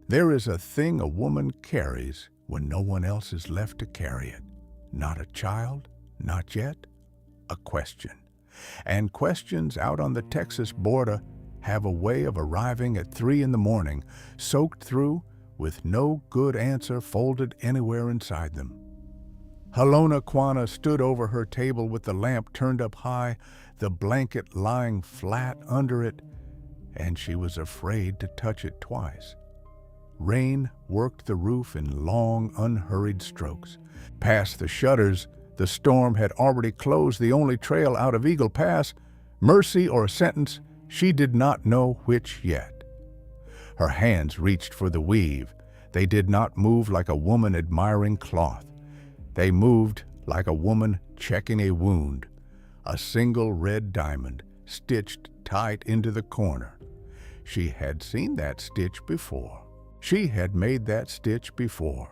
There is a thing a woman carries when no one else is left to carry it. Not a child, not yet, a question. And questions out on the Texas border have a way of arriving at 3 in the morning, soaked through with no good answer folded anywhere inside them. Halona Quanah stood over her table with the lamp turned up high, the blanket lying flat under it, and she was afraid to touch it twice. Rain worked the roof in long, unhurried strokes. Past the shutters, the storm had already closed the only trail out of Eagle Pass, mercy or sentence, she did not know which yet. Her hands reached for the weave. They did not move like a woman admiring cloth. They moved like a woman checking a wound, a single red diamond stitched tight into the corner. She had seen that stitch before. She had made that stitch before.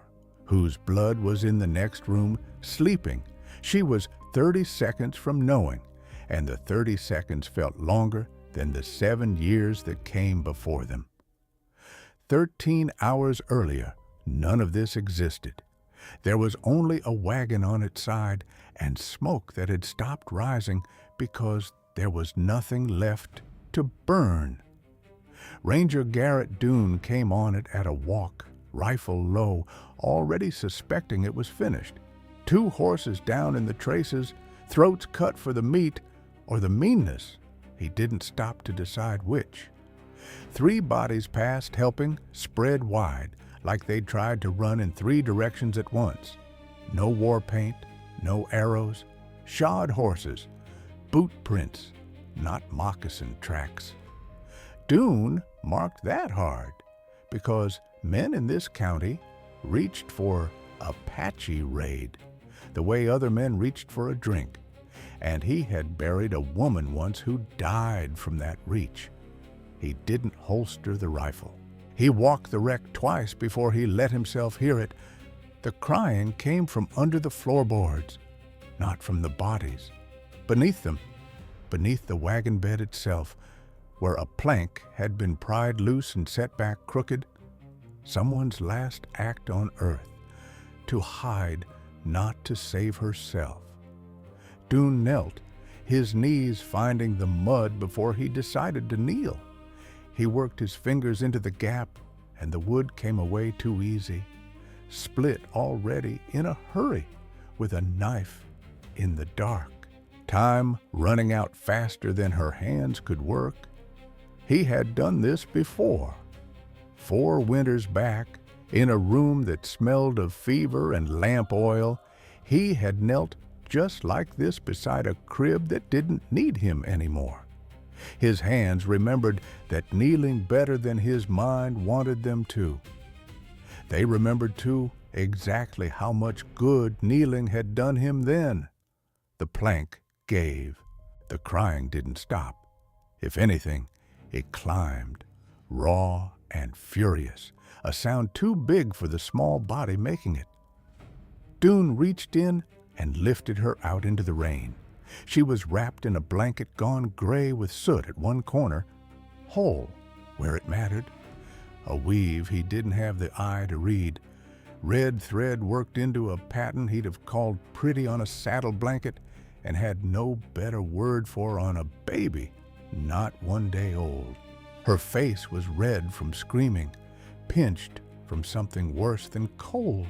Whose blood was in the next room, sleeping. She was 30 seconds from knowing, and the 30 seconds felt longer than the 7 years that came before them. 13 hours earlier, none of this existed. There was only a wagon on its side and smoke that had stopped rising because there was nothing left to burn. Ranger Garrett Doone came on it at a walk, rifle low, already suspecting it was finished. 2 horses down in the traces, throats cut for the meat or the meanness. He didn't stop to decide which. 3 bodies passed, helping, spread wide, like they'd tried to run in 3 directions at once. No war paint, no arrows, shod horses, boot prints, not moccasin tracks. Doone marked that hard because men in this county reached for Apache raid the way other men reached for a drink, and he had buried a woman once who died from that reach. He didn't holster the rifle. He walked the wreck twice before he let himself hear it. The crying came from under the floorboards, not from the bodies. Beneath them, beneath the wagon bed itself, where a plank had been pried loose and set back crooked, someone's last act on earth, to hide, not to save herself. Doone knelt, his knees finding the mud before he decided to kneel. He worked his fingers into the gap, and the wood came away too easy, split already in a hurry with a knife in the dark. Time running out faster than her hands could work. He had done this before, 4 winters back, in a room that smelled of fever and lamp oil. He had knelt just like this beside a crib that didn't need him anymore. His hands remembered that kneeling better than his mind wanted them to. They remembered, too, exactly how much good kneeling had done him then. The plank gave. The crying didn't stop. If anything, it climbed, raw and furious, a sound too big for the small body making it. Doone reached in and lifted her out into the rain. She was wrapped in a blanket gone gray with soot at one corner, whole where it mattered. A weave he didn't have the eye to read. Red thread worked into a pattern he'd have called pretty on a saddle blanket and had no better word for on a baby, not 1 day old. Her face was red from screaming, pinched from something worse than cold.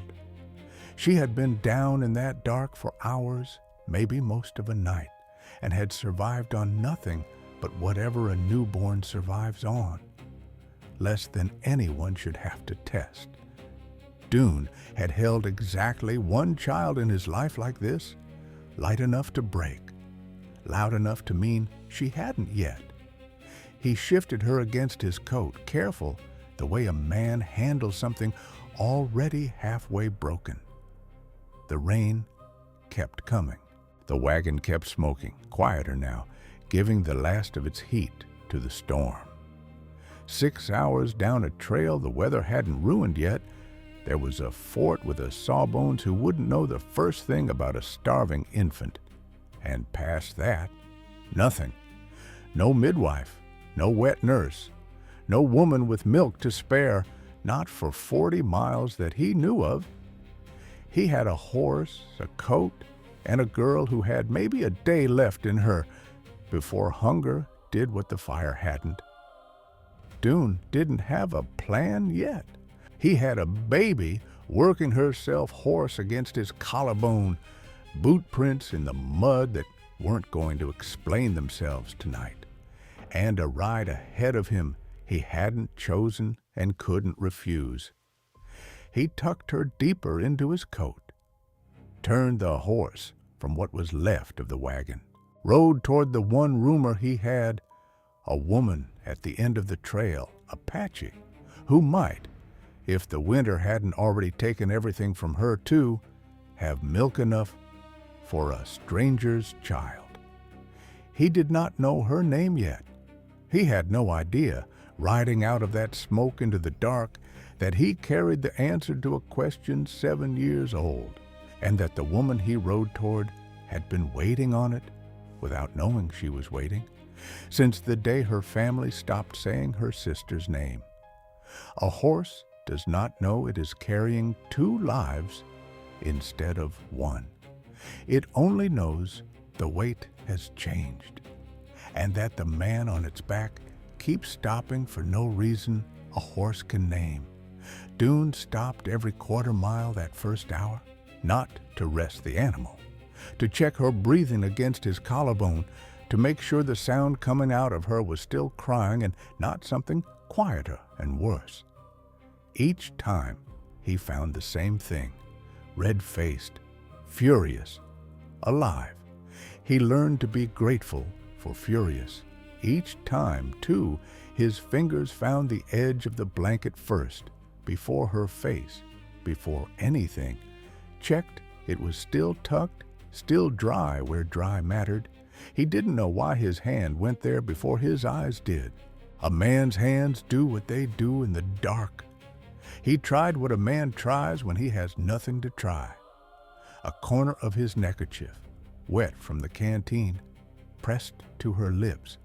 She had been down in that dark for hours, maybe most of a night, and had survived on nothing but whatever a newborn survives on. Less than anyone should have to test. Doone had held exactly 1 child in his life like this, light enough to break, loud enough to mean she hadn't yet. He shifted her against his coat, careful, the way a man handles something already halfway broken. The rain kept coming. The wagon kept smoking, quieter now, giving the last of its heat to the storm. 6 hours down a trail the weather hadn't ruined yet, there was a fort with a sawbones who wouldn't know the first thing about a starving infant. And past that, nothing. No midwife, no wet nurse, no woman with milk to spare, not for 40 miles that he knew of. He had a horse, a coat, and a girl who had maybe a day left in her before hunger did what the fire hadn't. Doon didn't have a plan yet. He had a baby working herself hoarse against his collarbone, boot prints in the mud that weren't going to explain themselves tonight, and a ride ahead of him he hadn't chosen and couldn't refuse. He tucked her deeper into his coat, turned the horse from what was left of the wagon, rode toward the one roomer he had, a woman at the end of the trail, Apache, who might, if the winter hadn't already taken everything from her too, have milk enough for a stranger's child. He did not know her name yet. He had no idea, riding out of that smoke into the dark, that he carried the answer to a question 7 years old, and that the woman he rode toward had been waiting on it without knowing she was waiting, since the day her family stopped saying her sister's name. A horse does not know it is carrying 2 lives instead of 1. It only knows the weight has changed, and that the man on its back keeps stopping for no reason a horse can name. Doon stopped every quarter mile that first hour, not to rest the animal, to check her breathing against his collarbone, to make sure the sound coming out of her was still crying and not something quieter and worse. Each time he found the same thing, red-faced, furious, alive. He learned to be grateful for furious. Each time, too, his fingers found the edge of the blanket first, before her face, before anything, checked it was still tucked, still dry where dry mattered. He didn't know why his hand went there before his eyes did. A man's hands do what they do in the dark. He tried what a man tries when he has nothing to try. A corner of his neckerchief, wet from the canteen, pressed to her lips.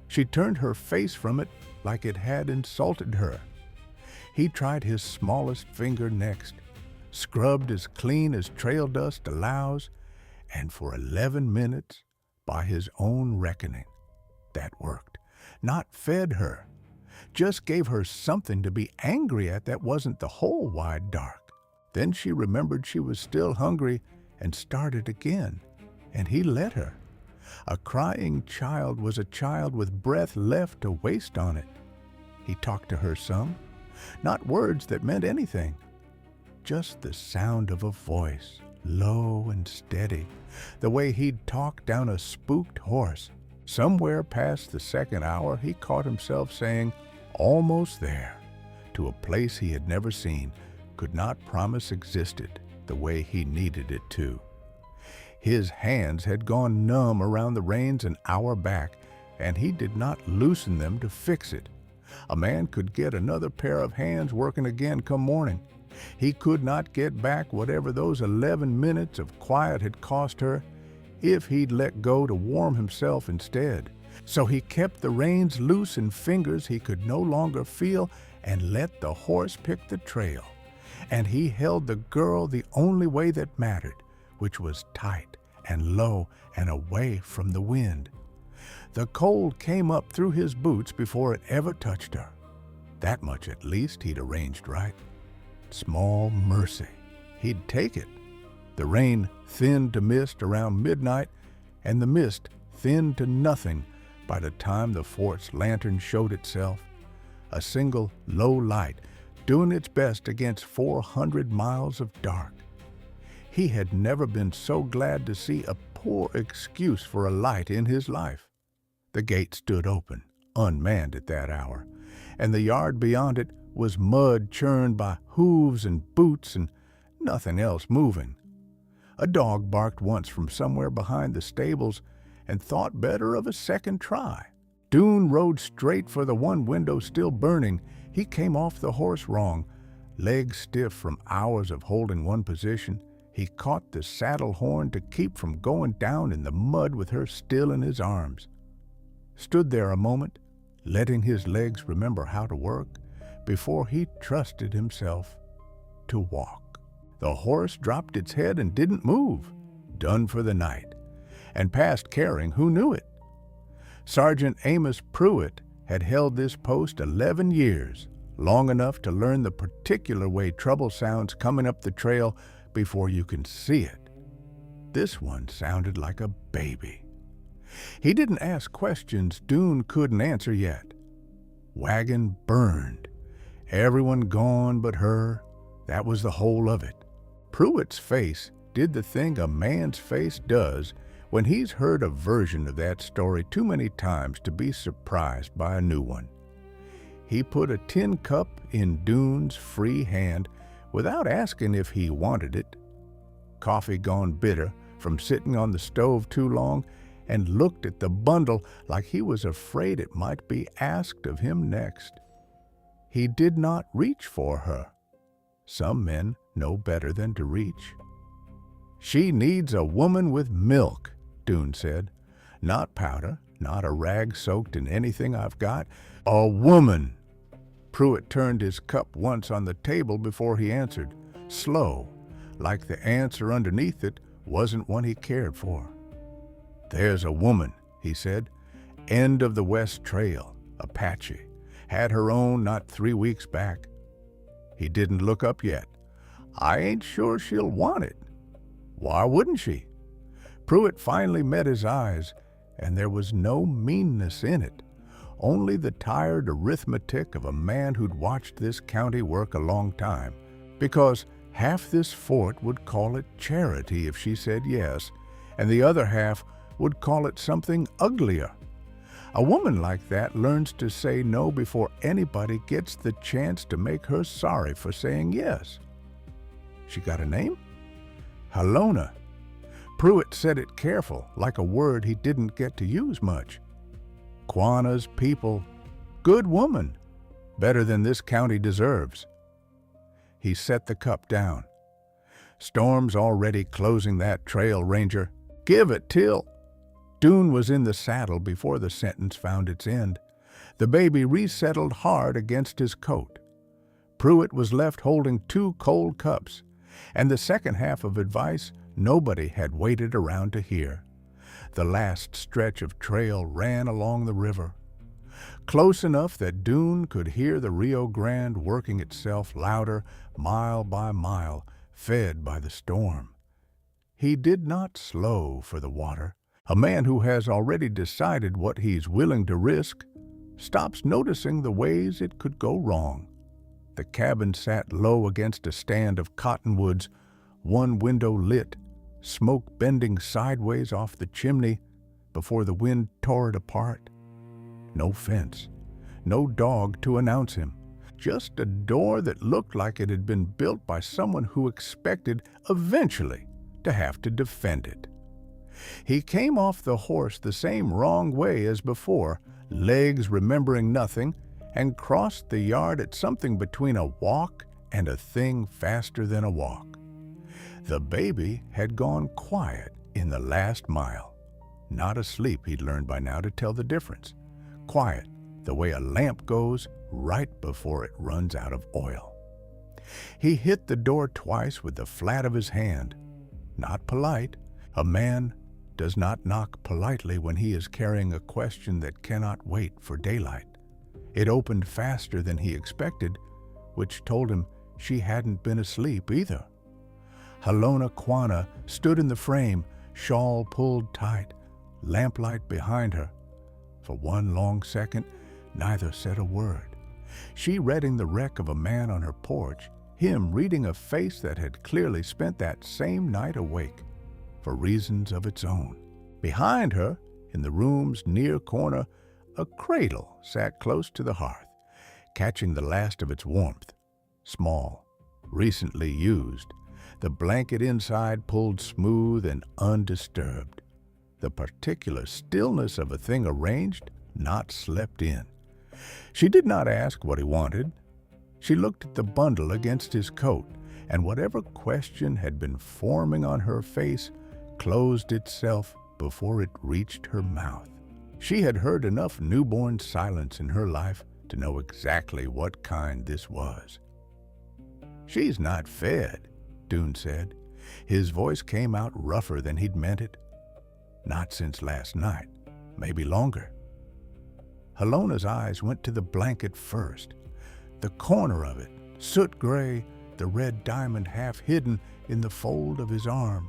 She turned her face from it like it had insulted her. He tried his smallest finger next, scrubbed as clean as trail dust allows, and for 11 minutes, by his own reckoning, that worked. Not fed her, just gave her something to be angry at that wasn't the whole wide dark. Then she remembered she was still hungry and started again, and he let her. A crying child was a child with breath left to waste on it. He talked to her some, not words that meant anything, just the sound of a voice, low and steady, the way he'd talk down a spooked horse. Somewhere past the second hour, he caught himself saying, almost there, to a place he had never seen, could not promise existed the way he needed it to. His hands had gone numb around the reins an hour back, and he did not loosen them to fix it. A man could get another pair of hands working again come morning. He could not get back whatever those 11 minutes of quiet had cost her if he'd let go to warm himself instead. So he kept the reins loose in fingers he could no longer feel and let the horse pick the trail. And he held the girl the only way that mattered, which was tight and low and away from the wind. The cold came up through his boots before it ever touched her. That much at least he'd arranged right. Small mercy. He'd take it. The rain thinned to mist around midnight, and the mist thinned to nothing by the time the fort's lantern showed itself. A single low light doing its best against 400 miles of dark. He had never been so glad to see a poor excuse for a light in his life. The gate stood open, unmanned at that hour, and the yard beyond it was mud churned by hooves and boots and nothing else moving. A dog barked once from somewhere behind the stables and thought better of a second try. Doon rode straight for the one window still burning. He came off the horse wrong, legs stiff from hours of holding one position. He caught the saddle horn to keep from going down in the mud with her still in his arms. Stood there a moment, letting his legs remember how to work, before he trusted himself to walk. The horse dropped its head and didn't move, done for the night, and past caring who knew it. Sergeant Amos Pruitt had held this post 11 years, long enough to learn the particular way trouble sounds coming up the trail before you can see it. This one sounded like a baby. He didn't ask questions Doone couldn't answer yet. Wagon burned. Everyone gone but her. That was the whole of it. Pruitt's face did the thing a man's face does when he's heard a version of that story too many times to be surprised by a new one. He put a tin cup in Doone's free hand without asking if he wanted it. Coffee gone bitter from sitting on the stove too long, and looked at the bundle like he was afraid it might be asked of him next. He did not reach for her. Some men know better than to reach. "She needs a woman with milk," Doone said. "Not powder, not a rag soaked in anything I've got. A woman." Pruitt turned his cup once on the table before he answered, slow, like the answer underneath it wasn't one he cared for. "There's a woman," he said. "End of the West Trail, Apache. Had her own not 3 weeks back." He didn't look up yet. "I ain't sure she'll want it." "Why wouldn't she?" Pruitt finally met his eyes, and there was no meanness in it, only the tired arithmetic of a man who'd watched this county work a long time, because half this fort would call it charity if she said yes, and the other half would call it something uglier. A woman like that learns to say no before anybody gets the chance to make her sorry for saying yes. She got a name? Halona. Pruitt said it careful, like a word he didn't get to use much. Quanah's people. Good woman. Better than this county deserves. He set the cup down. "Storm's already closing that trail, Ranger. Give it till—" Doone was in the saddle before the sentence found its end. The baby resettled hard against his coat. Pruitt was left holding 2 cold cups, and the second half of advice nobody had waited around to hear. The last stretch of trail ran along the river, close enough that Doone could hear the Rio Grande working itself louder mile by mile, fed by the storm. He did not slow for the water. A man who has already decided what he's willing to risk stops noticing the ways it could go wrong. The cabin sat low against a stand of cottonwoods, one window lit, smoke bending sideways off the chimney before the wind tore it apart. No fence, no dog to announce him, just a door that looked like it had been built by someone who expected eventually to have to defend it. He came off the horse the same wrong way as before, legs remembering nothing, and crossed the yard at something between a walk and a thing faster than a walk. The baby had gone quiet in the last mile. Not asleep, he'd learned by now to tell the difference. Quiet, the way a lamp goes right before it runs out of oil. He hit the door twice with the flat of his hand. Not polite. A man does not knock politely when he is carrying a question that cannot wait for daylight. It opened faster than he expected, which told him she hadn't been asleep either. Halona Quanah stood in the frame, shawl pulled tight, lamplight behind her. For one long second, neither said a word. She reading the wreck of a man on her porch, him reading a face that had clearly spent that same night awake, for reasons of its own. Behind her, in the room's near corner, a cradle sat close to the hearth, catching the last of its warmth. Small, recently used, the blanket inside pulled smooth and undisturbed. The particular stillness of a thing arranged, not slept in. She did not ask what he wanted. She looked at the bundle against his coat, and whatever question had been forming on her face closed itself before it reached her mouth. She had heard enough newborn silence in her life to know exactly what kind this was. "She's not fed," Dune said. His voice came out rougher than he'd meant it. "Not since last night, maybe longer." Halona's eyes went to the blanket first. The corner of it, soot gray, the red diamond half hidden in the fold of his arm.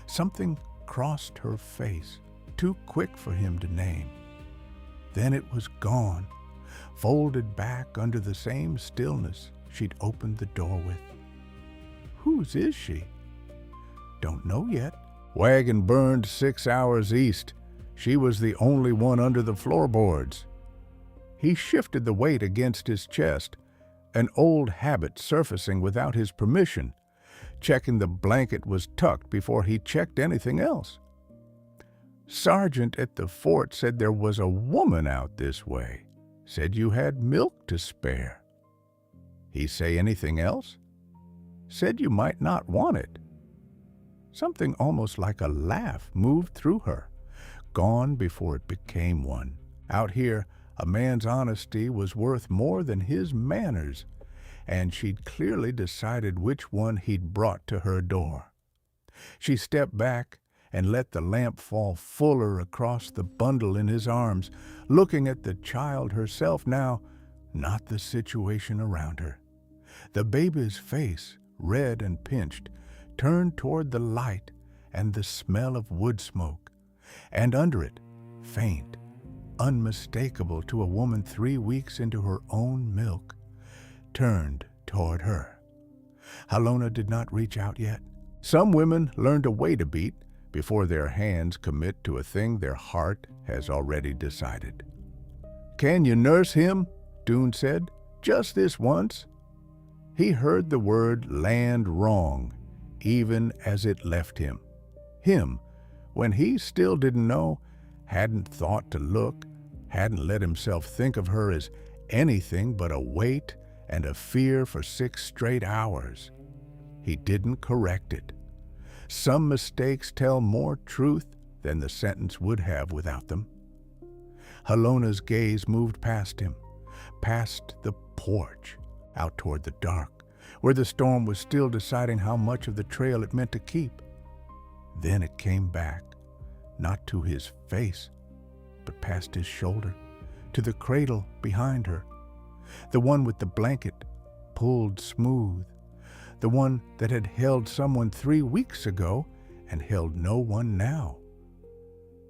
Something crossed her face, too quick for him to name. Then it was gone, folded back under the same stillness she'd opened the door with. "Whose is she?" "Don't know yet." "Wagon burned 6 hours east. She was the only one under the floorboards." He shifted the weight against his chest, an old habit surfacing without his permission, checking the blanket was tucked before he checked anything else. "Sergeant at the fort said there was a woman out this way. Said you had milk to spare." "He say anything else?" "Said you might not want it." Something almost like a laugh moved through her, gone before it became one. Out here, a man's honesty was worth more than his manners, and she'd clearly decided which one he'd brought to her door. She stepped back and let the lamp fall fuller across the bundle in his arms, looking at the child herself now, not the situation around her. The baby's face, red and pinched, turned toward the light and the smell of wood smoke, and under it, faint, unmistakable to a woman 3 weeks into her own milk, turned toward her. Halona did not reach out yet. Some women learn to wait a beat before their hands commit to a thing their heart has already decided. "Can you nurse him?" Dune said. "Just this once." He heard the word land wrong, even as it left him. Him, when he still didn't know, hadn't thought to look, hadn't let himself think of her as anything but a weight and a fear for 6 straight hours. He didn't correct it. Some mistakes tell more truth than the sentence would have without them. Halona's gaze moved past him, past the porch, out toward the dark, where the storm was still deciding how much of the trail it meant to keep. Then it came back, not to his face, but past his shoulder, to the cradle behind her, the one with the blanket pulled smooth, the one that had held someone 3 weeks ago and held no one now.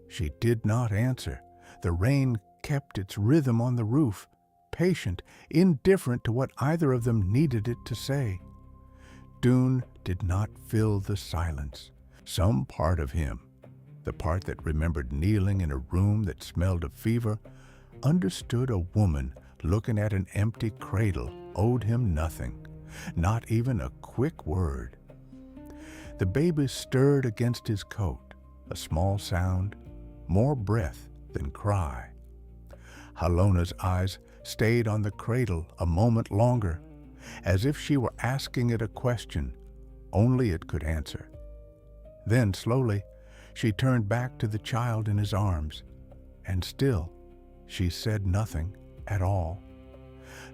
She did not answer. The rain kept its rhythm on the roof, patient, indifferent to what either of them needed it to say. Dune did not fill the silence. Some part of him, the part that remembered kneeling in a room that smelled of fever, understood a woman looking at an empty cradle owed him nothing, not even a quick word. The baby stirred against his coat, a small sound, more breath than cry. Halona's eyes stayed on the cradle a moment longer, as if she were asking it a question only it could answer. Then, slowly, she turned back to the child in his arms, and still she said nothing at all.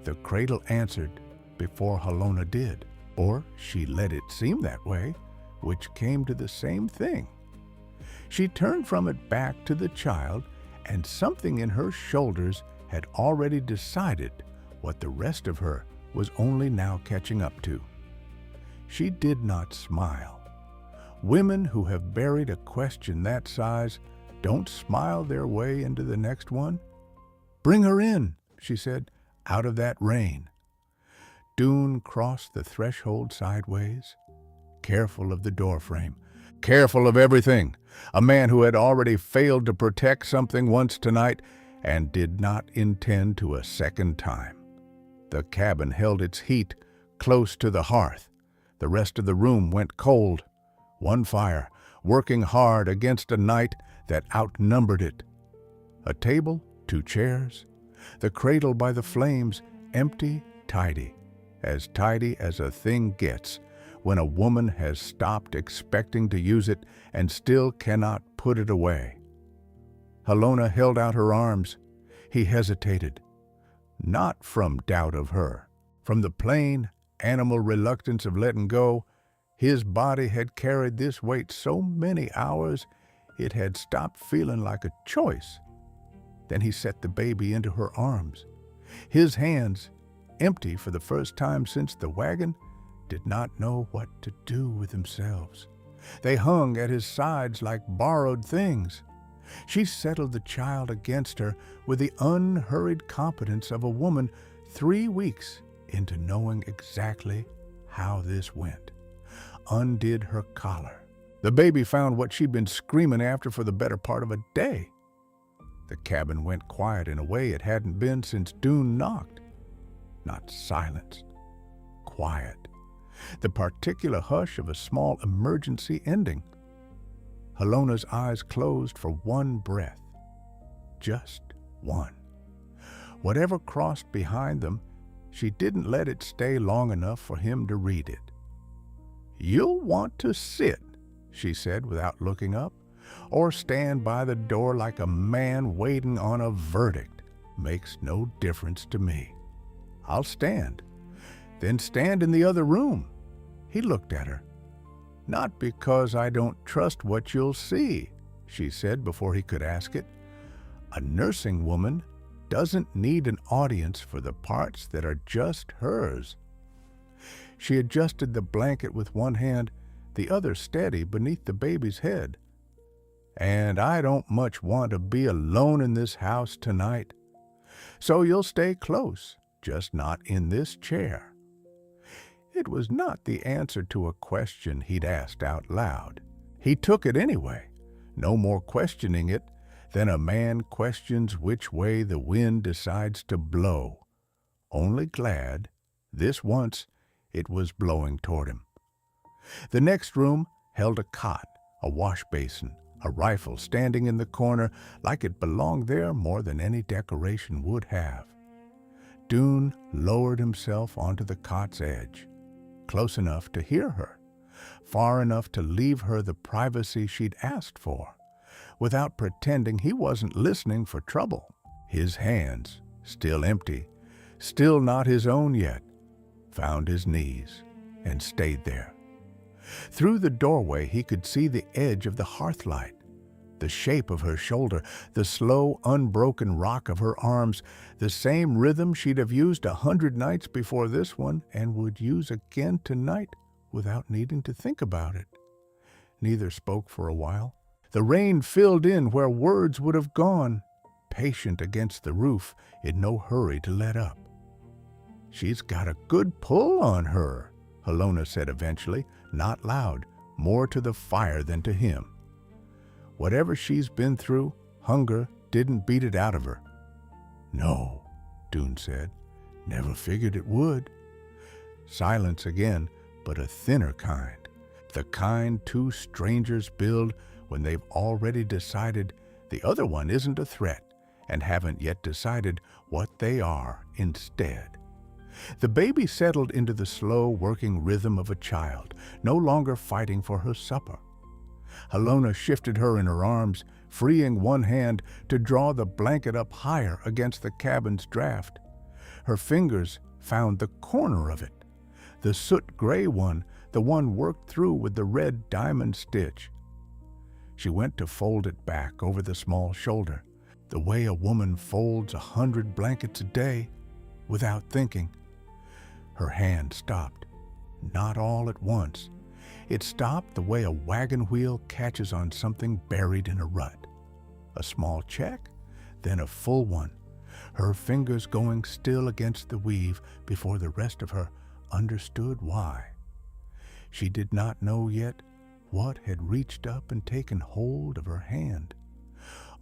The cradle answered before Halona did, or she let it seem that way, which came to the same thing. She turned from it back to the child, and something in her shoulders had already decided what the rest of her was only now catching up to. She did not smile. Women who have buried a question that size don't smile their way into the next one. "Bring her in," she said, "out of that rain." Dune crossed the threshold sideways, careful of the doorframe, careful of everything. A man who had already failed to protect something once tonight and did not intend to a second time. The cabin held its heat close to the hearth. The rest of the room went cold. One fire, working hard against a night that outnumbered it. A table, 2 chairs, the cradle by the flames, empty, tidy as a thing gets when a woman has stopped expecting to use it and still cannot put it away. Halona held out her arms. He hesitated. not from doubt of her. From the plain, animal reluctance of letting go, his body had carried this weight so many hours it had stopped feeling like a choice. Then he set the baby into her arms. His hands, empty for the first time since the wagon, did not know what to do with themselves. They hung at his sides like borrowed things. She settled the child against her with the unhurried competence of a woman 3 weeks into knowing exactly how this went. Undid her collar. The baby found what she'd been screaming after for the better part of a day. The cabin went quiet in a way it hadn't been since Dune knocked. Not silenced, quiet. The particular hush of a small emergency ending. Halona's eyes closed for one breath. Just one. Whatever crossed behind them, she didn't let it stay long enough for him to read it. "You'll want to sit," she said without looking up, "or stand by the door like a man waiting on a verdict. Makes no difference to me." "I'll stand." "Then stand in the other room." He looked at her. "Not because I don't trust what you'll see," she said before he could ask it. "A nursing woman doesn't need an audience for the parts that are just hers." She adjusted the blanket with one hand, the other steady beneath the baby's head. "And I don't much want to be alone in this house tonight. So you'll stay close, just not in this chair." It was not the answer to a question he'd asked out loud. He took it anyway, no more questioning it than a man questions which way the wind decides to blow. Only glad, this once, it was blowing toward him. The next room held a cot, a wash basin, a rifle standing in the corner like it belonged there more than any decoration would have. Dune lowered himself onto the cot's edge, close enough to hear her, far enough to leave her the privacy she'd asked for, without pretending he wasn't listening for trouble. His hands, still empty, still not his own yet, found his knees and stayed there. Through the doorway he could see the edge of the hearthlight, the shape of her shoulder, the slow, unbroken rock of her arms, the same rhythm she'd have used 100 nights before this one and would use again tonight without needing to think about it. Neither spoke for a while. The rain filled in where words would have gone, patient against the roof, in no hurry to let up. "She's got a good pull on her," Halona said eventually, not loud, more to the fire than to him. "Whatever she's been through, hunger didn't beat it out of her." "No," Dune said. "Never figured it would." Silence again, but a thinner kind. The kind two strangers build when they've already decided the other one isn't a threat and haven't yet decided what they are instead. The baby settled into the slow working rhythm of a child, no longer fighting for her supper. Halona shifted her in her arms, freeing one hand to draw the blanket up higher against the cabin's draft. Her fingers found the corner of it, the soot-gray one, the one worked through with the red diamond stitch. She went to fold it back over the small shoulder, the way a woman folds 100 blankets a day, without thinking. Her hand stopped, not all at once. It stopped the way a wagon wheel catches on something buried in a rut. A small check, then a full one, her fingers going still against the weave before the rest of her understood why. She did not know yet what had reached up and taken hold of her hand,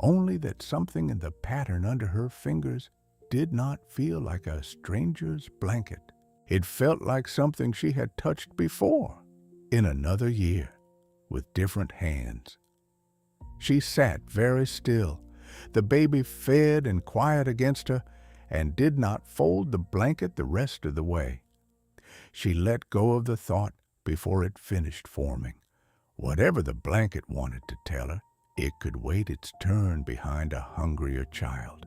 only that something in the pattern under her fingers did not feel like a stranger's blanket. It felt like something she had touched before, in another year, with different hands. She sat very still, the baby fed and quiet against her, and did not fold the blanket the rest of the way. She let go of the thought before it finished forming. Whatever the blanket wanted to tell her, it could wait its turn behind a hungrier child.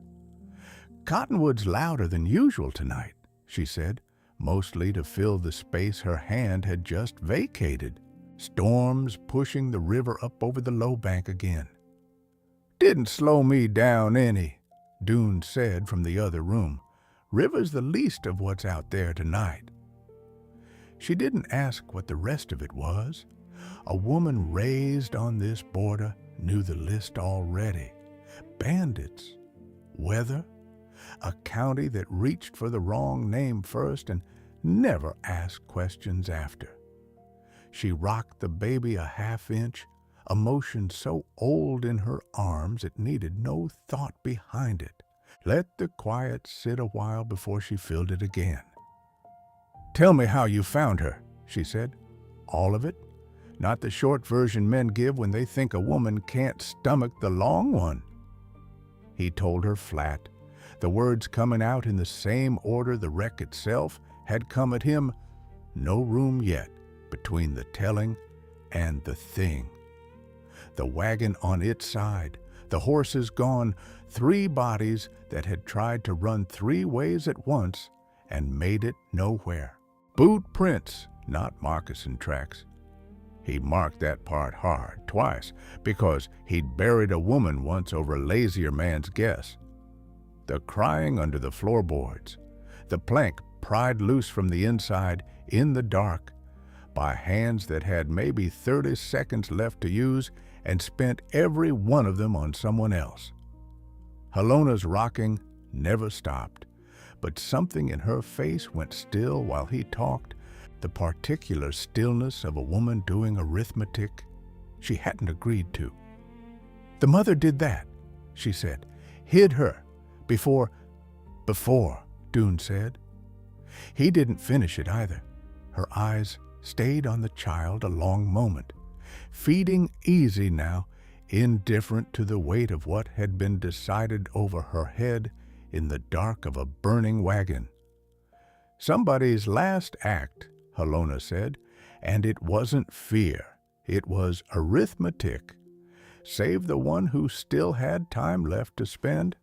"Cottonwood's louder than usual tonight," she said, mostly to fill the space her hand had just vacated. Storms pushing the river up over the low bank again. "Didn't slow me down any," Doone said from the other room. "River's the least of what's out there tonight." She didn't ask what the rest of it was. A woman raised on this border knew the list already. Bandits, weather, a county that reached for the wrong name first and never asked questions after. She rocked the baby a half-inch, emotion so old in her arms it needed no thought behind it. Let the quiet sit a while before she filled it again. "Tell me how you found her," she said. "All of it? Not the short version men give when they think a woman can't stomach the long one." He told her flat, the words coming out in the same order the wreck itself had come at him. No room yet between the telling and the thing. The wagon on its side, the horses gone, 3 bodies that had tried to run 3 ways at once and made it nowhere. Boot prints, not moccasin tracks. He marked that part hard, twice, because he'd buried a woman once over a lazier man's guess. The crying under the floorboards, the plank pried loose from the inside in the dark by hands that had maybe 30 seconds left to use and spent every one of them on someone else. Halona's rocking never stopped, but something in her face went still while he talked, the particular stillness of a woman doing arithmetic she hadn't agreed to. "The mother did that," she said. "Hid her. Before, Doone said. He didn't finish it either. Her eyes stayed on the child a long moment, feeding easy now, indifferent to the weight of what had been decided over her head in the dark of a burning wagon. "Somebody's last act," Halona said, "and it wasn't fear. It was arithmetic. Save the one who still had time left to spend."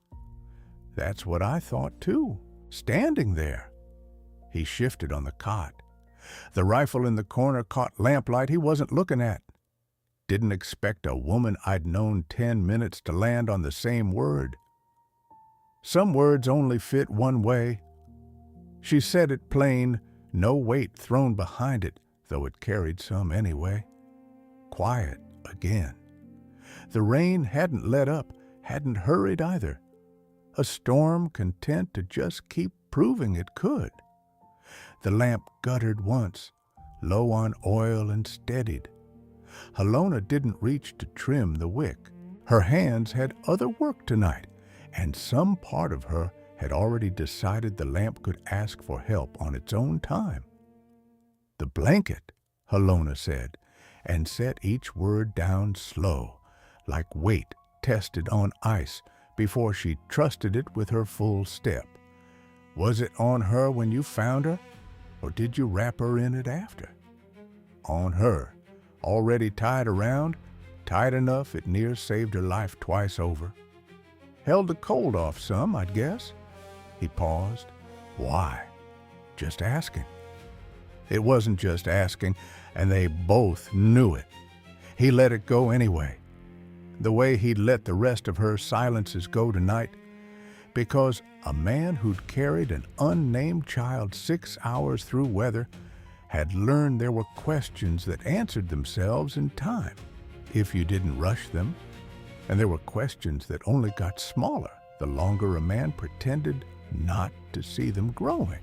"That's what I thought too, standing there." He shifted on the cot. The rifle in the corner caught lamplight he wasn't looking at. Didn't expect a woman I'd known 10 minutes to land on the same word. Some words only fit one way. She said it plain, no weight thrown behind it, though it carried some anyway. Quiet again. The rain hadn't let up, hadn't hurried either. A storm content to just keep proving it could. The lamp guttered once, low on oil and steadied. Halona didn't reach to trim the wick. Her hands had other work tonight, and some part of her had already decided the lamp could ask for help on its own time. "The blanket," Halona said, and set each word down slow, like weight tested on ice before she trusted it with her full step. "Was it on her when you found her, or did you wrap her in it after?" "On her, already tied around, tight enough it near saved her life twice over. Held the cold off some, I'd guess." He paused. "Why?" "Just asking." It wasn't just asking, and they both knew it. He let it go anyway, the way he'd let the rest of her silences go tonight, because a man who'd carried an unnamed child 6 hours through weather had learned there were questions that answered themselves in time, if you didn't rush them, and there were questions that only got smaller the longer a man pretended not to see them growing.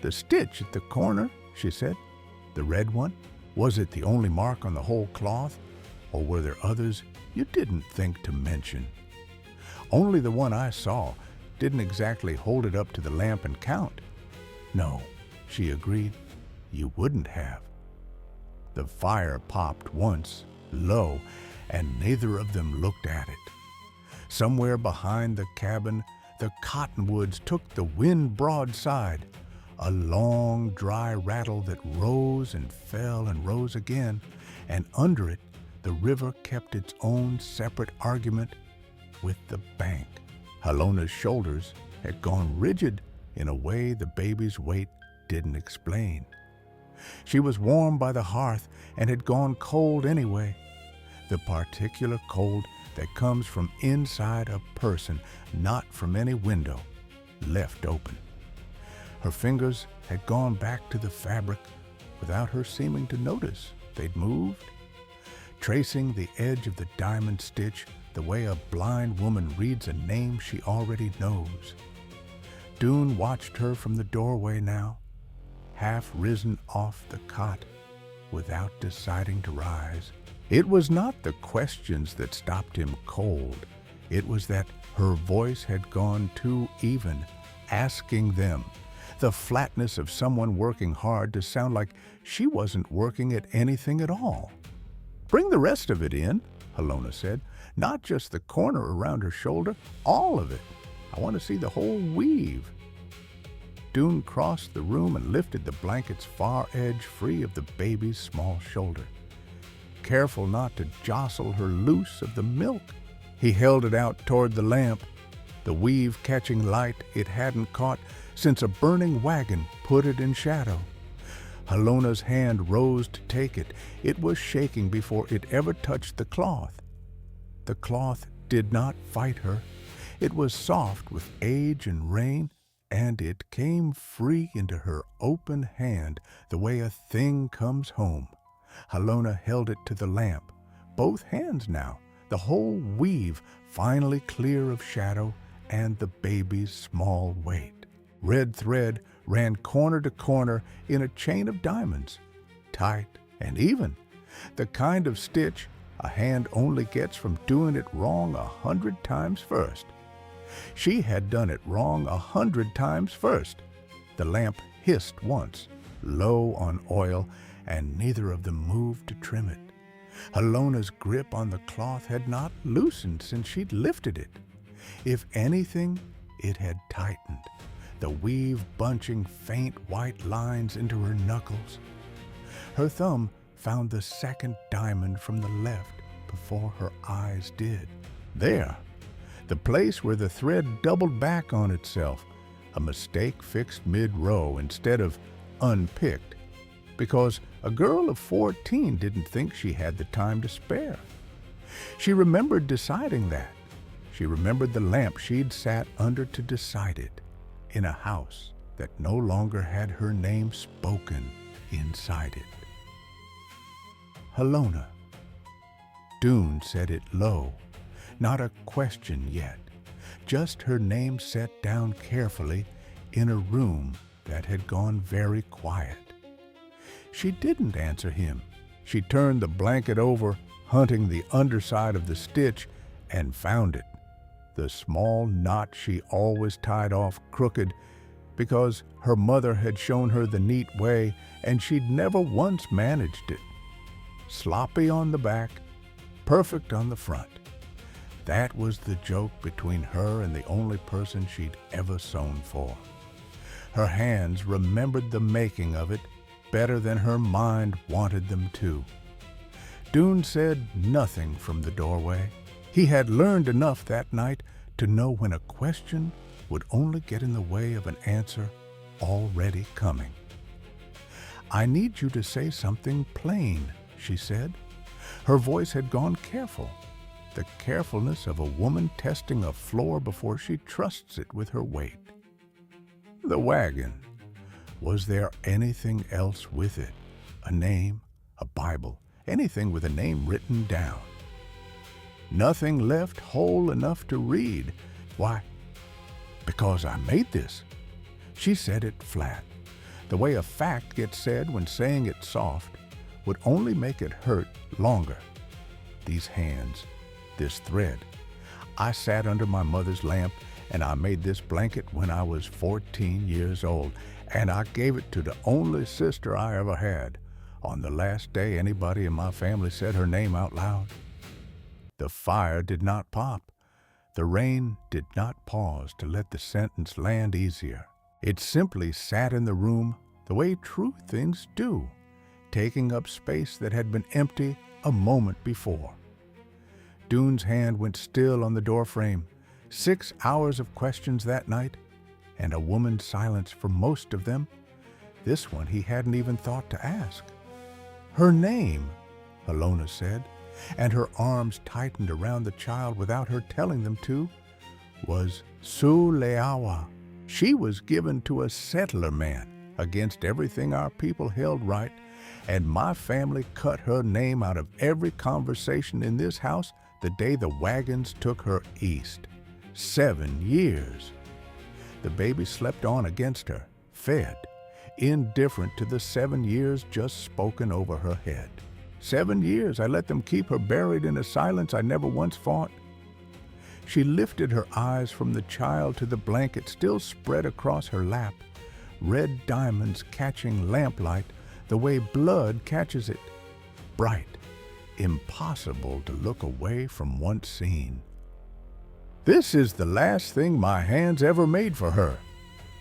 "The stitch at the corner," she said, "the red one, was it the only mark on the whole cloth, or were there others you didn't think to mention?" "Only the one I saw. Didn't exactly hold it up to the lamp and count." "No," she agreed, "you wouldn't have." The fire popped once, low, and neither of them looked at it. Somewhere behind the cabin, the cottonwoods took the wind broadside, a long, dry rattle that rose and fell and rose again, and under it, the river kept its own separate argument with the bank. Halona's shoulders had gone rigid in a way the baby's weight didn't explain. She was warm by the hearth and had gone cold anyway, the particular cold that comes from inside a person, not from any window left open. Her fingers had gone back to the fabric without her seeming to notice they'd moved, tracing the edge of the diamond stitch the way a blind woman reads a name she already knows. Doone watched her from the doorway now, half risen off the cot without deciding to rise. It was not the questions that stopped him cold. It was that her voice had gone too even, asking them, the flatness of someone working hard to sound like she wasn't working at anything at all. "Bring the rest of it in," Halona said. "Not just the corner around her shoulder, all of it. I want to see the whole weave." Doone crossed the room and lifted the blanket's far edge free of the baby's small shoulder, careful not to jostle her loose of the milk. He held it out toward the lamp, the weave catching light it hadn't caught since a burning wagon put it in shadow. Halona's hand rose to take it. It was shaking before it ever touched the cloth. The cloth did not fight her. It was soft with age and rain, and it came free into her open hand the way a thing comes home. Halona held it to the lamp, both hands now, the whole weave finally clear of shadow and the baby's small weight. Red thread ran corner to corner in a chain of diamonds, tight and even, the kind of stitch a hand only gets from doing it wrong 100 times first. She had done it wrong 100 times first. The lamp hissed once, low on oil, and neither of them moved to trim it. Halona's grip on the cloth had not loosened since she'd lifted it. If anything, it had tightened, the weave bunching faint white lines into her knuckles. Her thumb found the second diamond from the left before her eyes did. There, the place where the thread doubled back on itself, a mistake fixed mid-row instead of unpicked, because a girl of 14 didn't think she had the time to spare. She remembered deciding that. She remembered the lamp she'd sat under to decide it, in a house that no longer had her name spoken inside it. Halona. Doone said it low, not a question yet, just her name set down carefully in a room that had gone very quiet. She didn't answer him. She turned the blanket over, hunting the underside of the stitch, and found it. The small knot she always tied off crooked because her mother had shown her the neat way and she'd never once managed it. Sloppy on the back, perfect on the front. That was the joke between her and the only person she'd ever sewn for. Her hands remembered the making of it better than her mind wanted them to. Doone said nothing from the doorway. He had learned enough that night to know when a question would only get in the way of an answer already coming. "I need you to say something plain," she said. Her voice had gone careful, the carefulness of a woman testing a floor before she trusts it with her weight. "The wagon. Was there anything else with it? A name, a Bible, anything with a name written down?" "Nothing left whole enough to read." "Why?" "Because I made this." She said it flat, the way a fact gets said when saying it soft would only make it hurt longer. These hands, this thread. I sat under my mother's lamp and I made this blanket when I was 14 years old, and I gave it to the only sister I ever had on the last day anybody in my family said her name out loud. The fire did not pop. The rain did not pause to let the sentence land easier. It simply sat in the room the way true things do, taking up space that had been empty a moment before. Doone's hand went still on the doorframe, 6 hours of questions that night, and a woman's silence for most of them. This one he hadn't even thought to ask. Her name, Halona said, and her arms tightened around the child without her telling them to, was Sooleawa. She was given to a settler man against everything our people held right, and my family cut her name out of every conversation in this house the day the wagons took her east. 7 years. The baby slept on against her, fed, indifferent to the 7 years just spoken over her head. 7 years I let them keep her buried in a silence I never once fought. She lifted her eyes from the child to the blanket still spread across her lap, red diamonds catching lamplight the way blood catches it. Bright, impossible to look away from once seen. This is the last thing my hands ever made for her,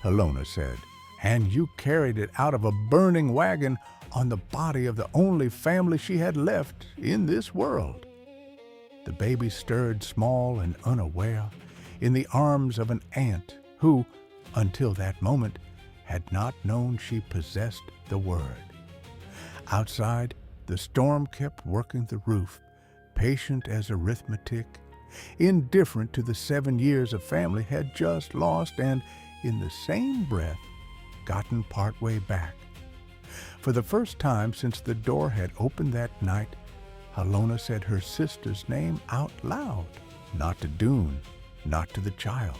Halona said, and you carried it out of a burning wagon on the body of the only family she had left in this world. The baby stirred small and unaware in the arms of an aunt who, until that moment, had not known she possessed the word. Outside, the storm kept working the roof, patient as arithmetic, indifferent to the 7 years a family had just lost and, in the same breath, gotten partway back. For the first time since the door had opened that night, Halona said her sister's name out loud, not to Dune, not to the child,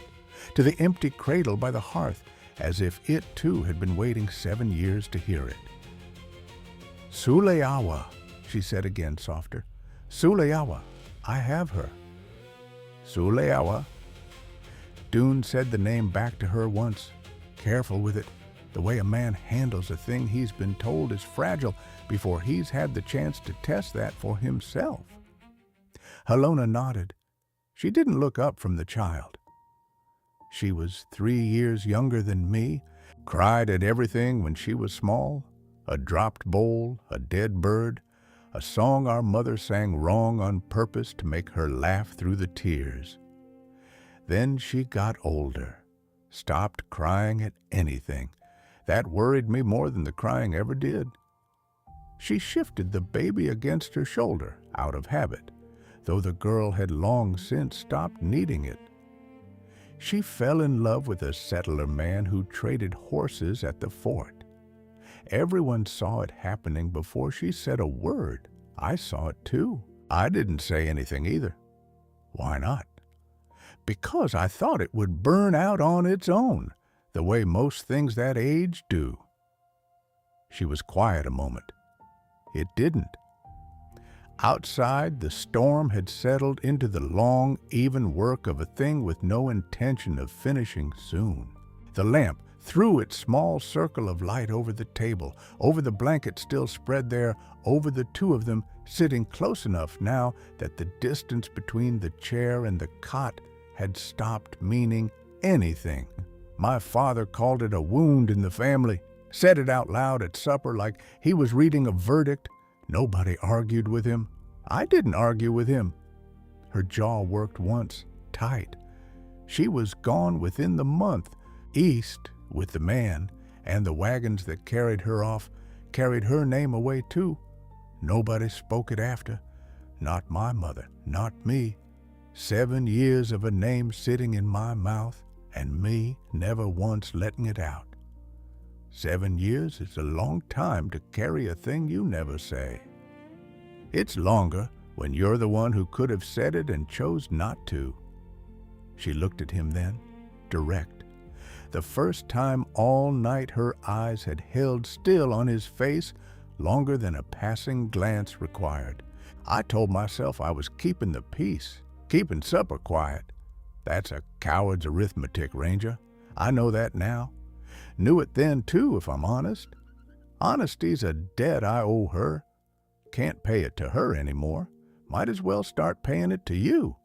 to the empty cradle by the hearth, as if it too had been waiting 7 years to hear it. Sooleawa, she said again softer. Sooleawa, I have her. Sooleawa. Dune said the name back to her once, careful with it, the way a man handles a thing he's been told is fragile before he's had the chance to test that for himself. Halona nodded. She didn't look up from the child. She was 3 years younger than me, cried at everything when she was small, a dropped bowl, a dead bird, a song our mother sang wrong on purpose to make her laugh through the tears. Then she got older, stopped crying at anything. That worried me more than the crying ever did. She shifted the baby against her shoulder, out of habit, though the girl had long since stopped needing it. She fell in love with a settler man who traded horses at the fort. Everyone saw it happening before she said a word. I saw it too. I didn't say anything either. Why not? Because I thought it would burn out on its own, the way most things that age do. She was quiet a moment. It didn't. Outside, the storm had settled into the long, even work of a thing with no intention of finishing soon. The lamp threw its small circle of light over the table, over the blanket still spread there, over the two of them, sitting close enough now that the distance between the chair and the cot had stopped meaning anything. My father called it a wound in the family, said it out loud at supper like he was reading a verdict. Nobody argued with him. I didn't argue with him. Her jaw worked once, tight. She was gone within the month, east with the man, and the wagons that carried her off carried her name away too. Nobody spoke it after. Not my mother, not me. 7 years of a name sitting in my mouth, and me never once letting it out. 7 years is a long time to carry a thing you never say. It's longer when you're the one who could have said it and chose not to. She looked at him then, direct. The first time all night her eyes had held still on his face longer than a passing glance required. I told myself I was keeping the peace, keeping supper quiet. That's a coward's arithmetic, Ranger. I know that now. Knew it then, too, if I'm honest. Honesty's a debt I owe her. Can't pay it to her anymore. Might as well start paying it to you.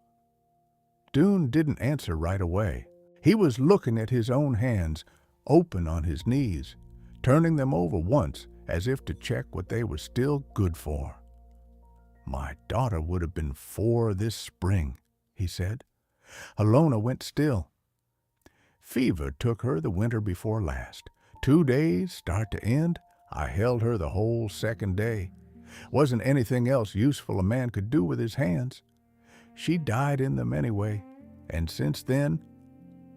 Dune didn't answer right away. He was looking at his own hands, open on his knees, turning them over once as if to check what they were still good for. My daughter would have been 4 this spring, he said. Halona went still. Fever took her the winter before last. 2 days, start to end, I held her the whole second day. Wasn't anything else useful a man could do with his hands. She died in them anyway, and since then,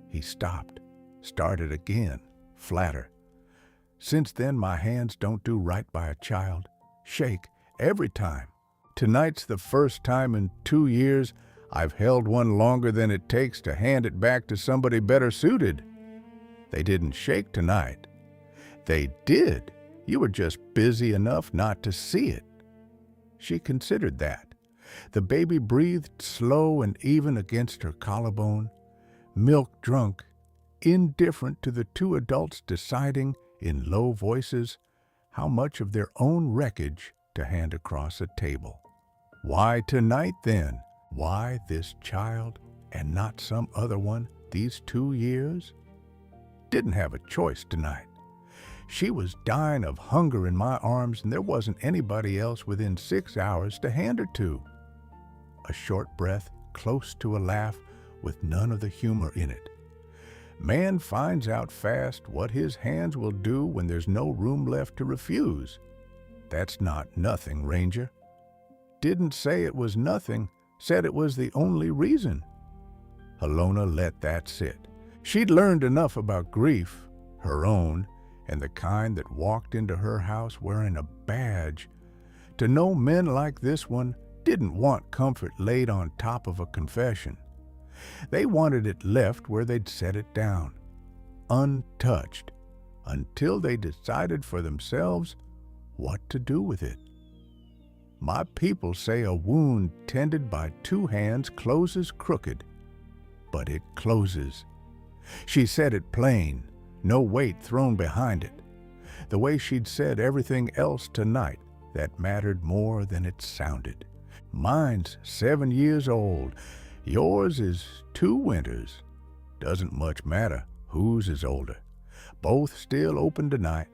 he stopped, started again, flatter. Since then, my hands don't do right by a child. Shake every time. Tonight's the first time in 2 years I've held one longer than it takes to hand it back to somebody better suited. They didn't shake tonight. They did. You were just busy enough not to see it. She considered that. The baby breathed slow and even against her collarbone, milk-drunk, indifferent to the two adults deciding, in low voices, how much of their own wreckage to hand across a table. Why tonight, then? Why this child and not some other one these 2 years? Didn't have a choice tonight. She was dying of hunger in my arms, and there wasn't anybody else within 6 hours to hand her to. A short breath, close to a laugh, with none of the humor in it. Man finds out fast what his hands will do when there's no room left to refuse. That's not nothing, Ranger. Didn't say it was nothing, said it was the only reason. Halona let that sit. She'd learned enough about grief, her own, and the kind that walked into her house wearing a badge, to know men like this one didn't want comfort laid on top of a confession. They wanted it left where they'd set it down, untouched, until they decided for themselves what to do with it. My people say a wound tended by 2 hands closes crooked, but it closes. She said it plain, no weight thrown behind it, the way she'd said everything else tonight that mattered more than it sounded. Mine's 7 years old. Yours is 2 winters. Doesn't much matter whose is older. Both still open tonight.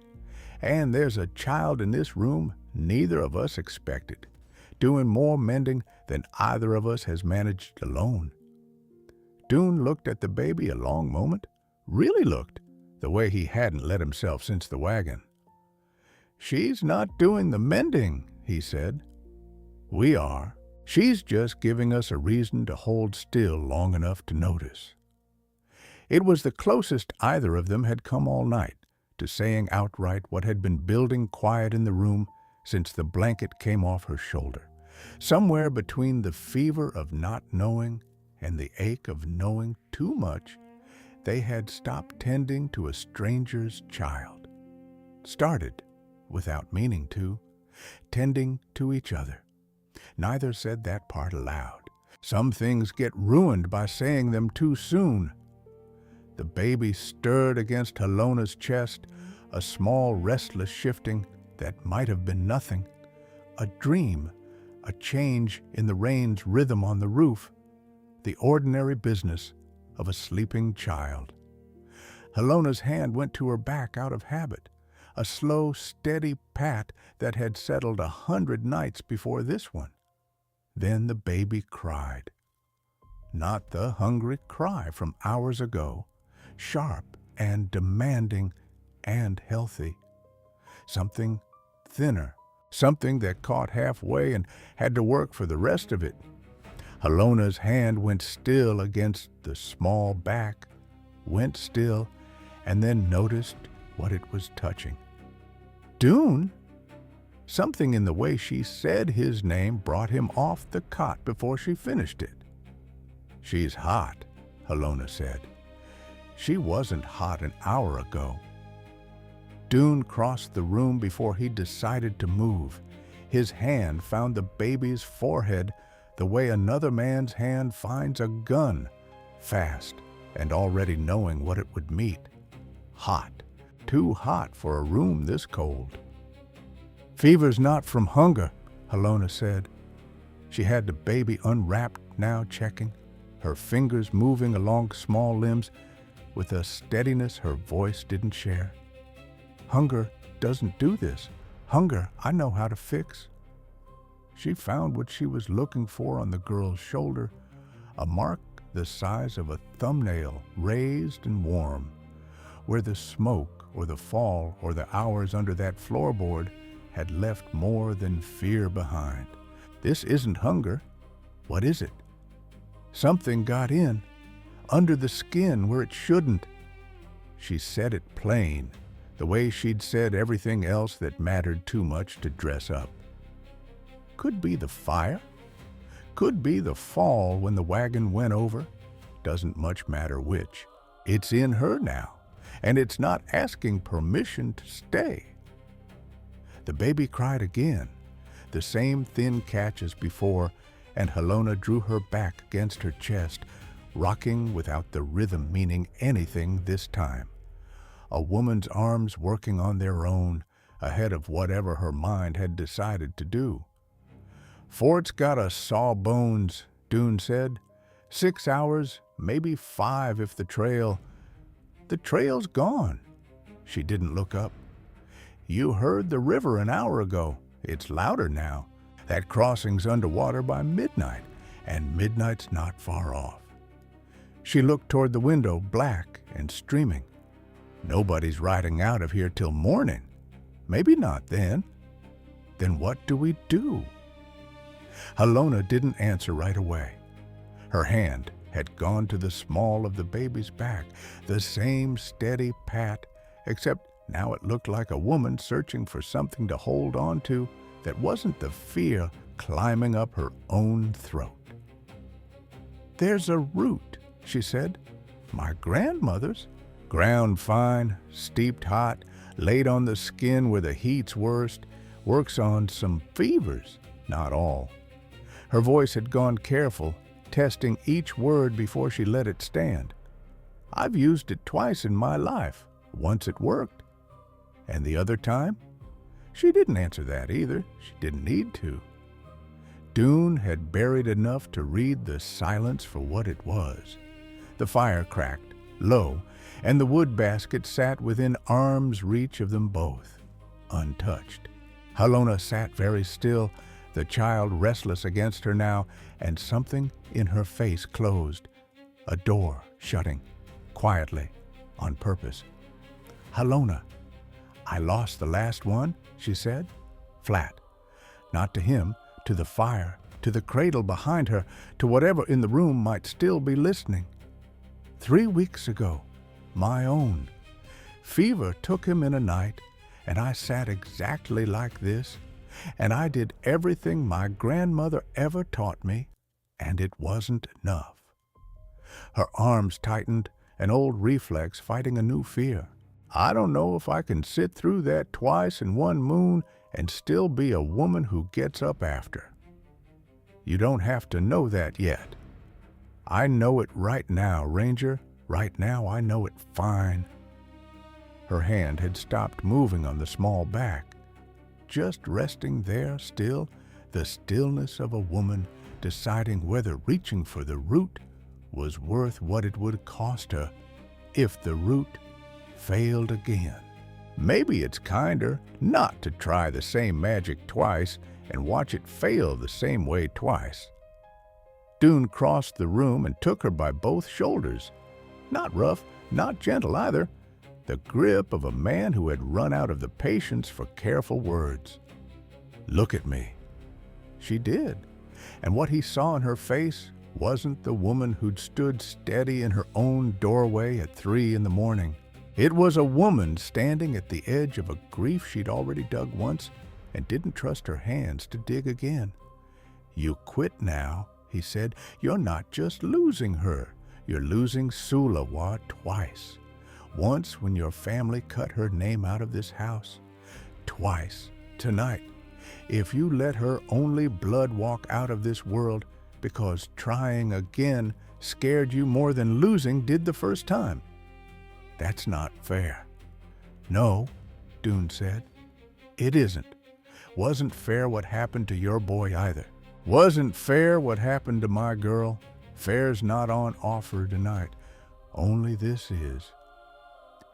And there's a child in this room neither of us expected, doing more mending than either of us has managed alone. Doon looked at the baby a long moment, really looked, the way he hadn't let himself since the wagon. "She's not doing the mending," he said. "We are. She's just giving us a reason to hold still long enough to notice." It was the closest either of them had come all night to saying outright what had been building quiet in the room since the blanket came off her shoulder. Somewhere between the fever of not knowing and the ache of knowing too much, they had stopped tending to a stranger's child. Started, without meaning to, tending to each other. Neither said that part aloud. Some things get ruined by saying them too soon. The baby stirred against Halona's chest, a small restless shifting that might have been nothing, a dream, a change in the rain's rhythm on the roof, the ordinary business of a sleeping child. Halona's hand went to her back out of habit, a slow, steady pat that had settled 100 nights before this one. Then the baby cried. Not the hungry cry from hours ago, sharp and demanding and healthy. Something thinner, something that caught halfway and had to work for the rest of it. Halona's hand went still against the small back, went still, and then noticed what it was touching. Doon? Something in the way she said his name brought him off the cot before she finished it. "She's hot," Halona said. "She wasn't hot an hour ago." Doon crossed the room before he decided to move. His hand found the baby's forehead the way another man's hand finds a gun, fast and already knowing what it would meet. Hot, too hot for a room this cold. "Fever's not from hunger," Halona said. She had the baby unwrapped now, checking, her fingers moving along small limbs with a steadiness her voice didn't share. "Hunger doesn't do this. Hunger I know how to fix." She found what she was looking for on the girl's shoulder, a mark the size of a thumbnail, raised and warm, where the smoke or the fall or the hours under that floorboard had left more than fear behind. This isn't hunger. What is it? Something got in, under the skin where it shouldn't. She said it plain, the way she'd said everything else that mattered too much to dress up. Could be the fire. Could be the fall when the wagon went over. Doesn't much matter which. It's in her now, and it's not asking permission to stay. The baby cried again, the same thin catch as before, and Halona drew her back against her chest, rocking without the rhythm meaning anything this time. A woman's arms working on their own, ahead of whatever her mind had decided to do. "Fort's gotta saw bones," Doone said. 6 hours, maybe 5 if the trail's gone. She didn't look up. "You heard the river an hour ago. It's louder now. That crossing's underwater by midnight, and midnight's not far off." She looked toward the window, black and streaming. "Nobody's riding out of here till morning. Maybe not then. Then what do we do?" Halona didn't answer right away. Her hand had gone to the small of the baby's back, the same steady pat, except now it looked like a woman searching for something to hold on to that wasn't the fear climbing up her own throat. "There's a root," she said. "My grandmother's. Ground fine, steeped hot, laid on the skin where the heat's worst, works on some fevers, not all." Her voice had gone careful, testing each word before she let it stand. "I've used it twice in my life. Once it worked. And the other time?" She didn't answer that either. She didn't need to. Doone had buried enough to read the silence for what it was. The fire cracked, low, and the wood basket sat within arm's reach of them both, untouched. Halona sat very still, the child restless against her now, and something in her face closed, a door shutting, quietly, on purpose. "Halona, I lost the last one," she said, flat. Not to him, to the fire, to the cradle behind her, to whatever in the room might still be listening. 3 weeks ago, my own. Fever took him in a night, and I sat exactly like this, and I did everything my grandmother ever taught me, and it wasn't enough." Her arms tightened, an old reflex fighting a new fear. "I don't know if I can sit through that twice in one moon and still be a woman who gets up after." "You don't have to know that yet. I know it right now, Ranger. Right now I know it fine." Her hand had stopped moving on the small back, just resting there still, the stillness of a woman deciding whether reaching for the root was worth what it would cost her if the root failed again. Maybe it's kinder not to try the same magic twice and watch it fail the same way twice. Doone crossed the room and took her by both shoulders. Not rough, not gentle either. The grip of a man who had run out of the patience for careful words. "Look at me." She did, and what he saw in her face wasn't the woman who'd stood steady in her own doorway at 3 in the morning. It was a woman standing at the edge of a grief she'd already dug once and didn't trust her hands to dig again. "You quit now," he said. "You're not just losing her. You're losing Sooleawa twice. Once when your family cut her name out of this house. Twice, tonight, if you let her only blood walk out of this world because trying again scared you more than losing did the first time. That's not fair." "No," Doone said. "It isn't. Wasn't fair what happened to your boy either. Wasn't fair what happened to my girl. Fair's not on offer tonight. Only this is."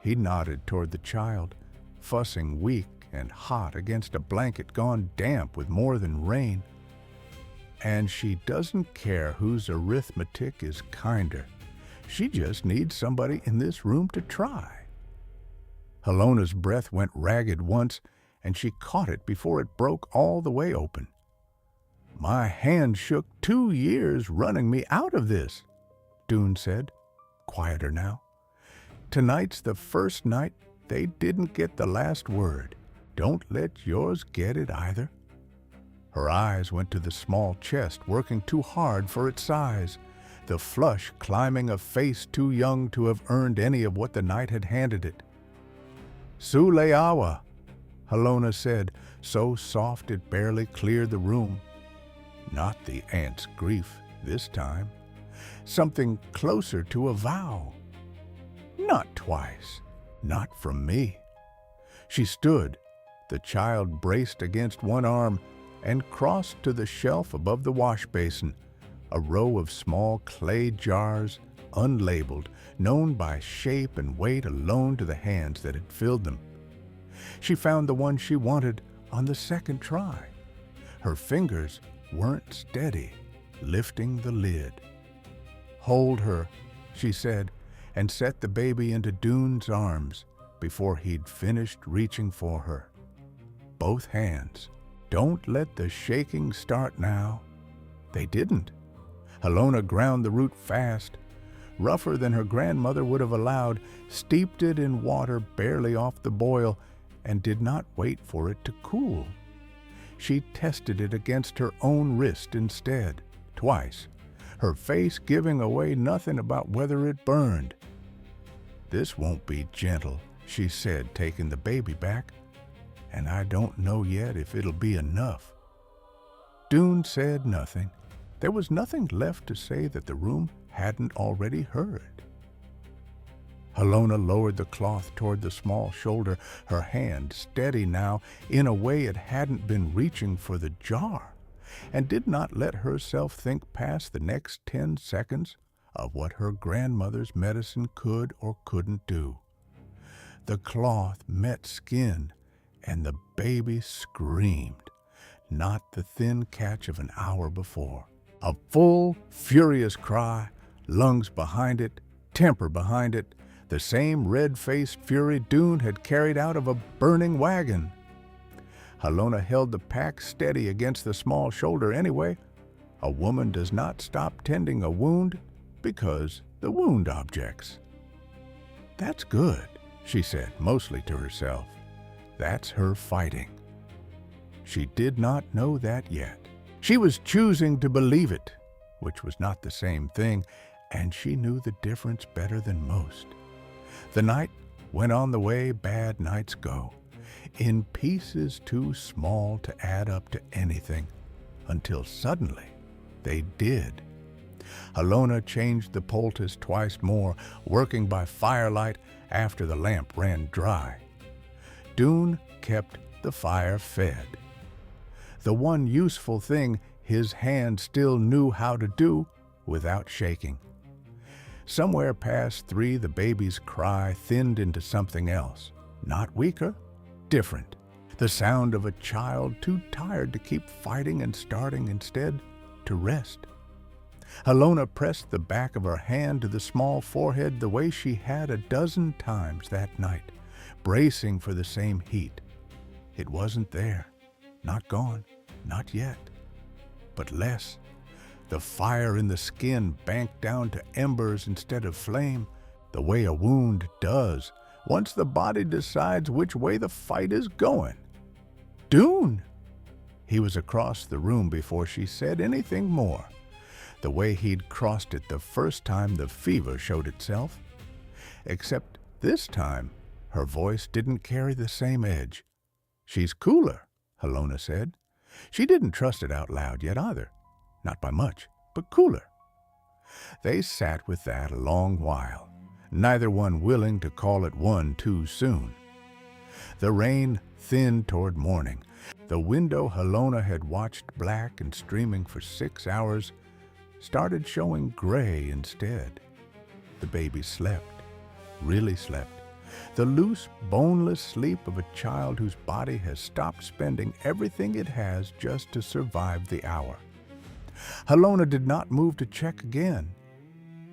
He nodded toward the child, fussing weak and hot against a blanket gone damp with more than rain. and she doesn't care whose arithmetic is kinder. She just needs somebody in this room to try. Halona's breath went ragged once, and she caught it before it broke all the way open. "My hand shook 2 years running me out of this," Doone said, quieter now. "Tonight's the first night they didn't get the last word. Don't let yours get it either." Her eyes went to the small chest working too hard for its size, the flush climbing a face too young to have earned any of what the night had handed it. "Sooleawa," Halona said, so soft it barely cleared the room. Not the aunt's grief this time. Something closer to a vow. Not twice. Not from me. She stood, the child braced against one arm, and crossed to the shelf above the wash basin, a row of small clay jars, unlabeled, known by shape and weight alone to the hands that had filled them. She found the one she wanted on the second try. Her fingers weren't steady, lifting the lid. "Hold her," she said, and set the baby into Doone's arms before he'd finished reaching for her. Both hands. "Don't let the shaking start now." They didn't. Halona ground the root fast, rougher than her grandmother would have allowed, steeped it in water barely off the boil, and did not wait for it to cool. She tested it against her own wrist instead, twice, her face giving away nothing about whether it burned. "This won't be gentle," she said, taking the baby back, "and I don't know yet if it'll be enough." Doone said nothing. There was nothing left to say that the room hadn't already heard. Halona lowered the cloth toward the small shoulder, her hand steady now in a way it hadn't been reaching for the jar, and did not let herself think past the next 10 seconds of what her grandmother's medicine could or couldn't do. The cloth met skin, and the baby screamed, not the thin catch of an hour before. A full, furious cry, lungs behind it, temper behind it, the same red-faced fury Doone had carried out of a burning wagon. Halona held the pack steady against the small shoulder anyway. A woman does not stop tending a wound because the wound objects. "That's good," she said, mostly to herself. "That's her fighting." She did not know that yet. She was choosing to believe it, which was not the same thing, and she knew the difference better than most. The night went on the way bad nights go, in pieces too small to add up to anything, until suddenly they did. Halona changed the poultice twice more, working by firelight after the lamp ran dry. Doone kept the fire fed. The one useful thing his hand still knew how to do without shaking. Somewhere past 3, the baby's cry thinned into something else. Not weaker, different. The sound of a child too tired to keep fighting and starting instead to rest. Halona pressed the back of her hand to the small forehead the way she had a dozen times that night, bracing for the same heat. It wasn't there, not gone, not yet, but less. The fire in the skin banked down to embers instead of flame, the way a wound does once the body decides which way the fight is going. "Doone!" He was across the room before she said anything more, the way he'd crossed it the first time the fever showed itself. Except this time, her voice didn't carry the same edge. "She's cooler," Halona said. She didn't trust it out loud yet either. Not by much, but cooler. They sat with that a long while, neither one willing to call it one too soon. The rain thinned toward morning. The window Halona had watched black and streaming for 6 hours started showing gray instead. The baby slept, really slept, the loose, boneless sleep of a child whose body has stopped spending everything it has just to survive the hour. Halona did not move to check again.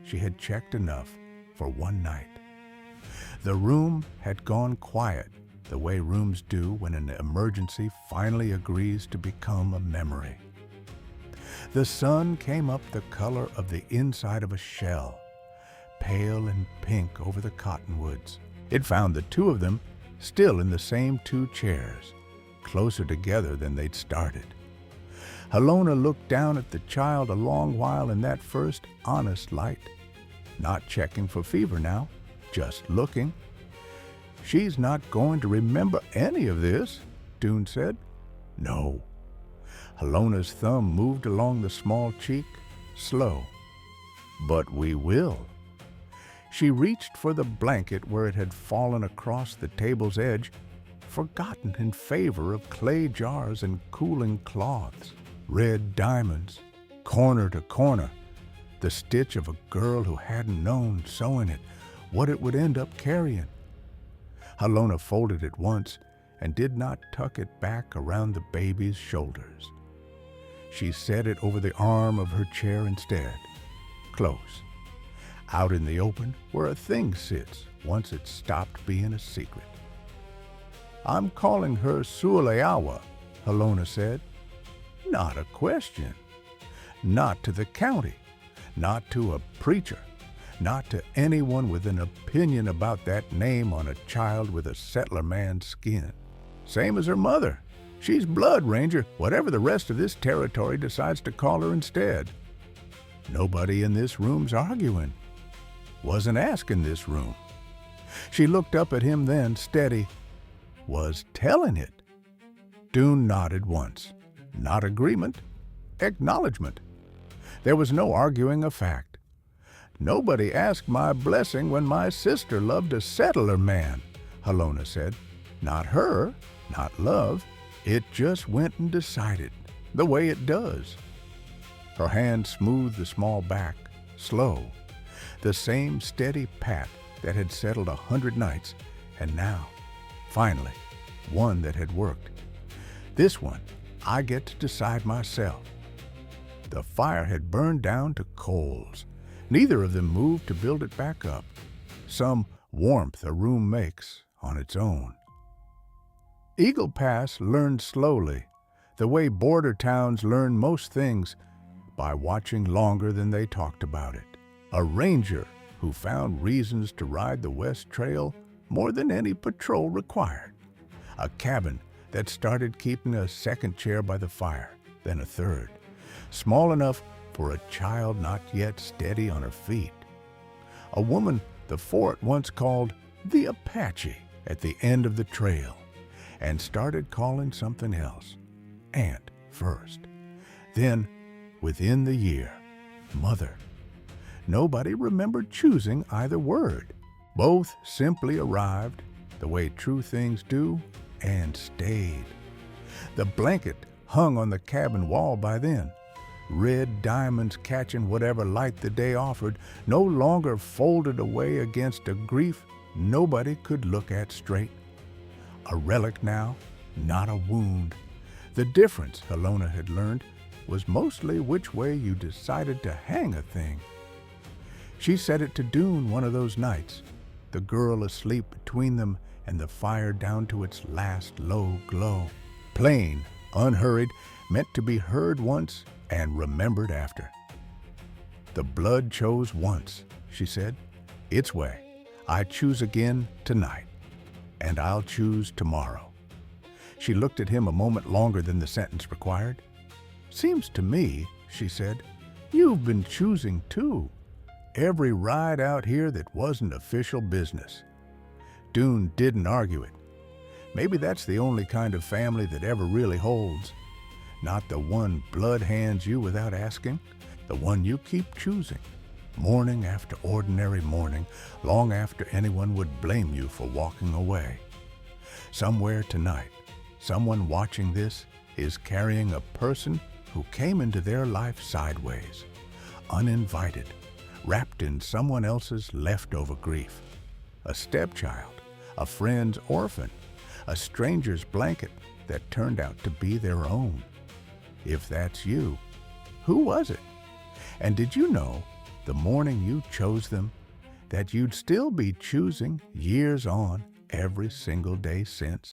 She had checked enough for one night. The room had gone quiet, the way rooms do when an emergency finally agrees to become a memory. The sun came up the color of the inside of a shell, pale and pink over the cottonwoods. It found the two of them still in the same two chairs, closer together than they'd started. Halona looked down at the child a long while in that first honest light, not checking for fever now, just looking. "She's not going to remember any of this," Dune said. "No." Halona's thumb moved along the small cheek, slow. "But we will." She reached for the blanket where it had fallen across the table's edge, forgotten in favor of clay jars and cooling cloths, red diamonds, corner to corner, the stitch of a girl who hadn't known, sewing it, what it would end up carrying. Halona folded it once and did not tuck it back around the baby's shoulders. She set it over the arm of her chair instead, close, out in the open where a thing sits once it stopped being a secret. "I'm calling her Sooleawa," Halona said. Not a question. Not to the county, not to a preacher, not to anyone with an opinion about that name on a child with a settler man's skin. Same as her mother. She's Blood Ranger, whatever the rest of this territory decides to call her instead. Nobody in this room's arguing. Wasn't asking this room. She looked up at him then, steady. Was telling it. Dune nodded once. Not agreement, acknowledgement. There was no arguing a fact. "Nobody asked my blessing when my sister loved a settler man," Halona said. "Not her, not love. It just went and decided, the way it does." Her hand smoothed the small back, slow, the same steady pat that had settled 100 nights, and now, finally, one that had worked. "This one, I get to decide myself." The fire had burned down to coals. Neither of them moved to build it back up. Some warmth a room makes on its own. Eagle Pass learned slowly, the way border towns learn most things, by watching longer than they talked about it. A ranger who found reasons to ride the West Trail more than any patrol required. A cabin that started keeping a second chair by the fire, then a third, small enough for a child not yet steady on her feet. A woman the fort once called the Apache at the end of the trail, and started calling something else, Aunt first. Then, within the year, Mother. Nobody remembered choosing either word. Both simply arrived, the way true things do, and stayed. The blanket hung on the cabin wall by then, red diamonds catching whatever light the day offered, no longer folded away against a grief nobody could look at straight. A relic now, not a wound. The difference, Halona had learned, was mostly which way you decided to hang a thing. She said it to Dune one of those nights, the girl asleep between them and the fire down to its last low glow. Plain, unhurried, meant to be heard once and remembered after. "The blood chose once," she said. "Its way. I choose again tonight. And I'll choose tomorrow." She looked at him a moment longer than the sentence required. "Seems to me," she said, "you've been choosing too. Every ride out here that wasn't official business." Dune didn't argue it. Maybe that's the only kind of family that ever really holds. Not the one blood hands you without asking, the one you keep choosing, morning after ordinary morning, long after anyone would blame you for walking away. Somewhere tonight, someone watching this is carrying a person who came into their life sideways, uninvited, wrapped in someone else's leftover grief. A stepchild, a friend's orphan, a stranger's blanket that turned out to be their own. If that's you, Who was it? And did you know, the morning you chose them, that you'd still be choosing years on every single day since?